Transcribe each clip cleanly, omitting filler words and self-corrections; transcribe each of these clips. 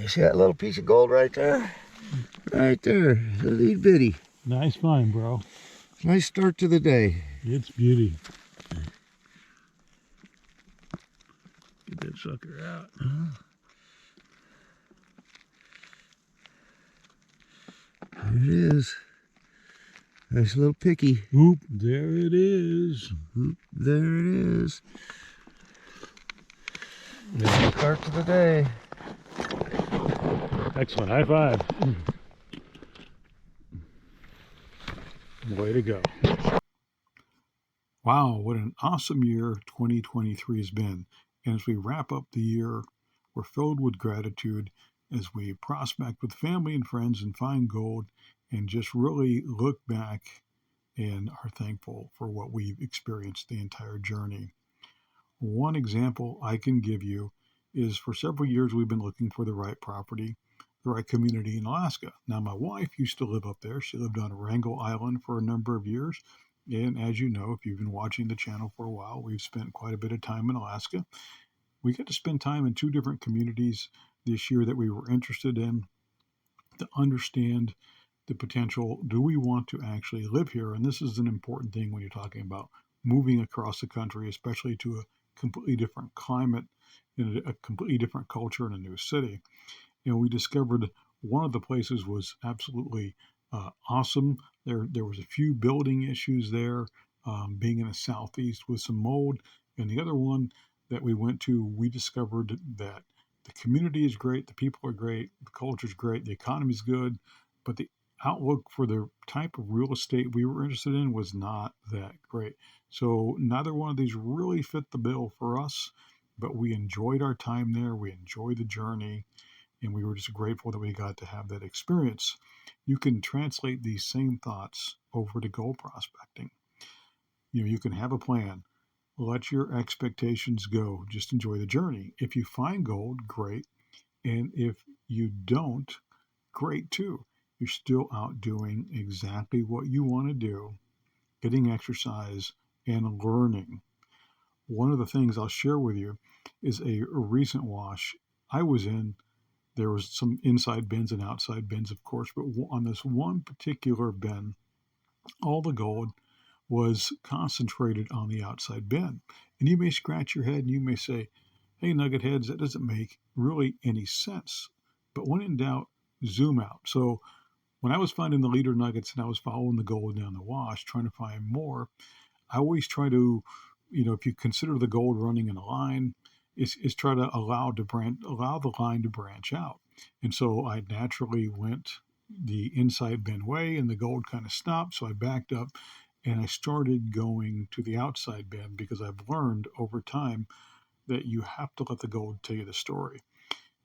see that little piece of gold right there? Right there, the little bitty. Nice find, bro. Nice start to the day. It's beauty. Get that sucker out. There it is. Nice little picky. Oop, there it is. Oop, there it is. Nice start to the day. Excellent. High five. Way to go. Wow, what an awesome year 2023 has been. And as we wrap up the year, we're filled with gratitude as we prospect with family and friends and find gold and just really look back and are thankful for what we've experienced the entire journey. One example I can give you is for several years we've been looking for the right property, the right community in Alaska. Now, my wife used to live up there. She lived on Wrangell Island for a number of years. And as you know, if you've been watching the channel for a while, we've spent quite a bit of time in Alaska. We got to spend time in 2 different communities this year that we were interested in to understand the potential. Do we want to actually live here? And this is an important thing when you're talking about moving across the country, especially to a completely different climate, in a completely different culture in a new city. And we discovered one of the places was absolutely awesome. There was a few building issues there, being in the southeast with some mold. And the other one that we went to, we discovered that the community is great, the people are great, the culture is great, the economy is good, but the outlook for the type of real estate we were interested in was not that great. So neither one of these really fit the bill for us, but we enjoyed our time there. We enjoyed the journey. And we were just grateful that we got to have that experience. You can translate these same thoughts over to gold prospecting. You can have a plan. Let your expectations go. Just enjoy the journey. If you find gold, great. And if you don't, great too. You're still out doing exactly what you want to do, getting exercise and learning. One of the things I'll share with you is a recent wash I was in. There was some inside bins and outside bins, of course, but on this one particular bin, all the gold was concentrated on the outside bin. And you may scratch your head and you may say, hey, Nugget heads, that doesn't make really any sense. But when in doubt, zoom out. So when I was finding the leader nuggets and I was following the gold down the wash, trying to find more, I always try to, if you consider the gold running in a line, is try to allow the line to branch out. And so I naturally went the inside bin way and the gold kind of stopped. So I backed up and I started going to the outside bin because I've learned over time that you have to let the gold tell you the story.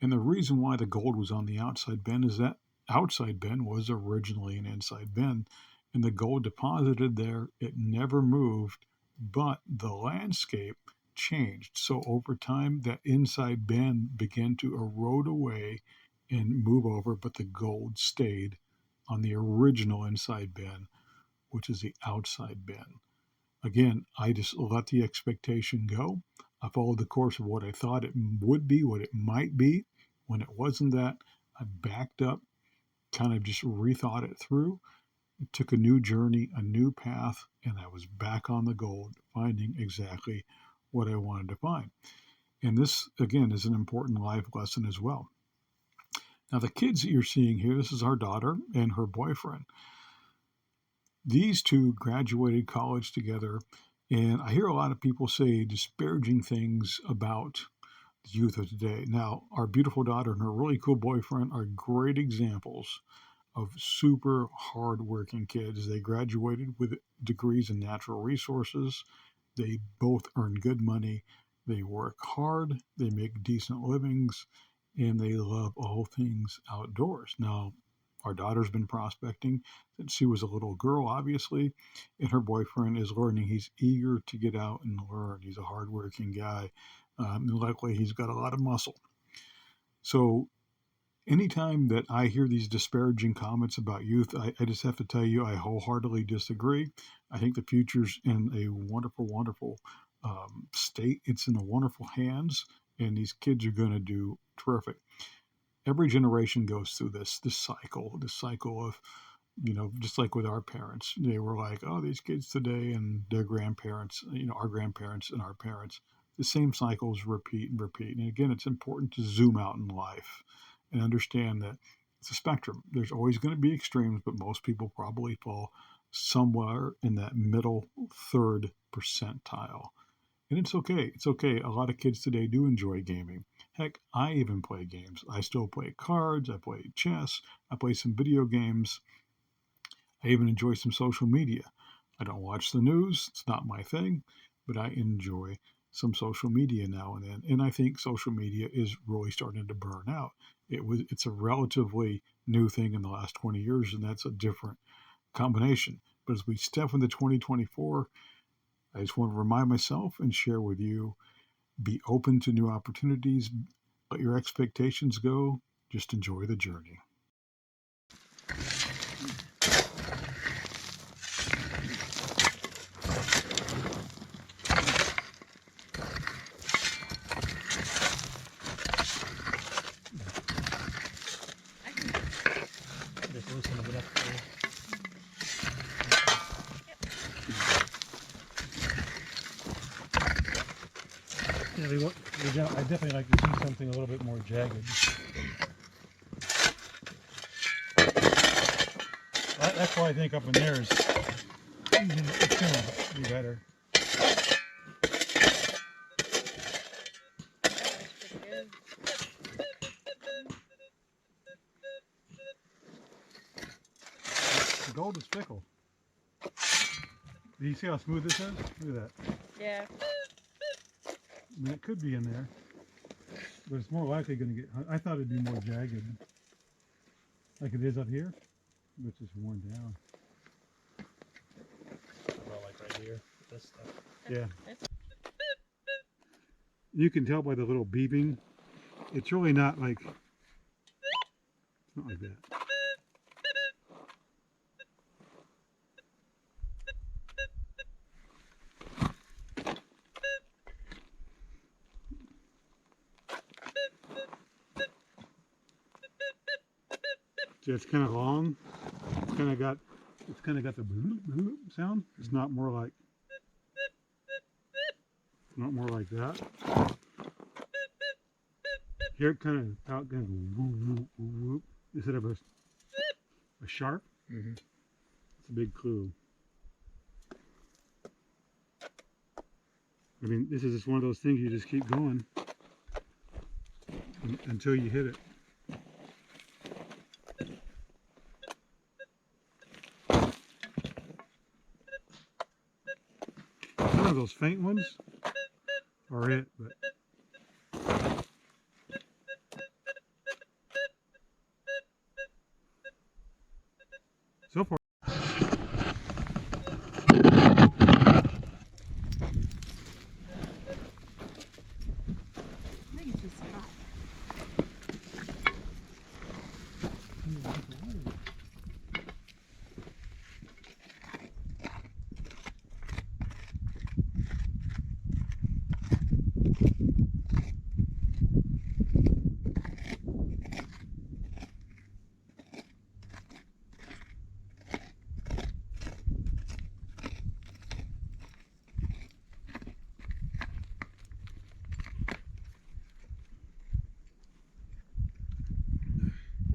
And the reason why the gold was on the outside bin is that outside bin was originally an inside bin and the gold deposited there. It never moved, but the landscape changed. So over time, that inside bin began to erode away and move over, but the gold stayed on the original inside bin, which is the outside bin. Again, I just let the expectation go. I followed the course of what I thought it would be, what it might be. When it wasn't that, I backed up, kind of just rethought it through. It took a new journey, a new path, and I was back on the gold, finding exactly what I wanted to find. And this, again, is an important life lesson as well. Now, the kids that you're seeing here, this is our daughter and her boyfriend. These 2 graduated college together, and I hear a lot of people say disparaging things about the youth of today. Now, our beautiful daughter and her really cool boyfriend are great examples of super hardworking kids. They graduated with degrees in natural resources. They both earn good money. They work hard. They make decent livings, and they love all things outdoors. Now, our daughter's been prospecting since she was a little girl, obviously, and her boyfriend is learning. He's eager to get out and learn. He's a hardworking guy, and luckily he's got a lot of muscle. So anytime that I hear these disparaging comments about youth, I just have to tell you I wholeheartedly disagree. I think the future's in a wonderful, wonderful state. It's in the wonderful hands, and these kids are going to do terrific. every generation goes through this cycle of, just like with our parents. They were like, oh, these kids today and their grandparents, our grandparents and our parents. The same cycles repeat and repeat. And again, it's important to zoom out in life and understand that it's a spectrum. There's always going to be extremes, but most people probably fall somewhere in that middle third percentile. And it's okay. It's okay. A lot of kids today do enjoy gaming. Heck, I even play games. I still play cards. I play chess. I play some video games. I even enjoy some social media. I don't watch the news. It's not my thing, but I enjoy some social media now and then. And I think social media is really starting to burn out. It's a relatively new thing in the last 20 years, and that's a different combination. But as we step into 2024, I just want to remind myself and share with you, be open to new opportunities, let your expectations go, just enjoy the journey. Just loosen it up there. Yeah, I definitely like to see something a little bit more jagged. That's why I think up in there is it's going to be better. The gold is fickle. Do you see how smooth this is? Look at that. Yeah. I mean, it could be in there, but it's more likely going to get. I thought it'd be more jagged, like it is up here, which is worn down. About like right here, this stuff. Yeah. You can tell by the little beeping. It's really not like. It's not like that. See, it's kind of long. It's kind of got the bloop, bloop sound. It's not more like that. Here it kind of whoop, whoop, whoop, instead of a sharp. Mm-hmm. It's a big clue. I mean, this is just one of those things you just keep going until you hit it. Some of those faint ones are it, but so far. I think it's just hot.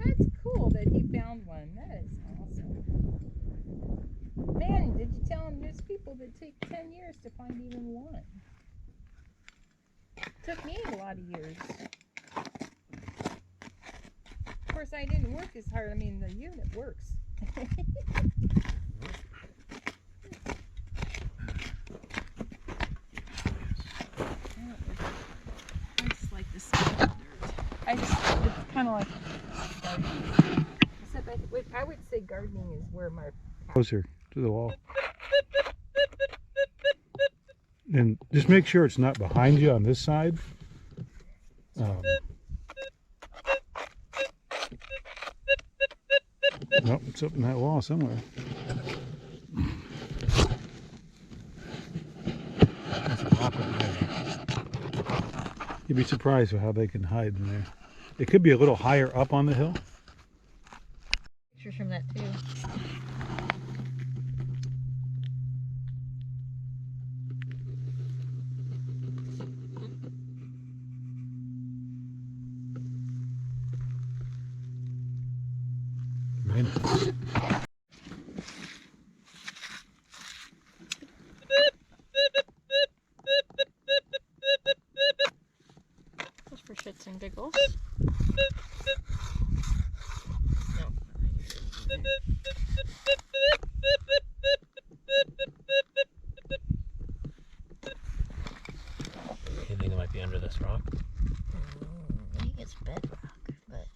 That's cool that he found one. That is awesome. Man, did you tell him there's people that take 10 years to find even one? Took me a lot of years. Of course, I didn't work as hard. I mean, the unit works. I just like this dirt. It's kind of like gardening. Except I would say gardening is where my Closer to the wall. And just make sure it's not behind you on this side. Nope, it's up in that wall somewhere. That's a rock up there. You'd be surprised at how they can hide in there. It could be a little higher up on the hill. Pictures from that too. Right. Just for shits and giggles. You think it might be under this rock? I think it's bedrock, but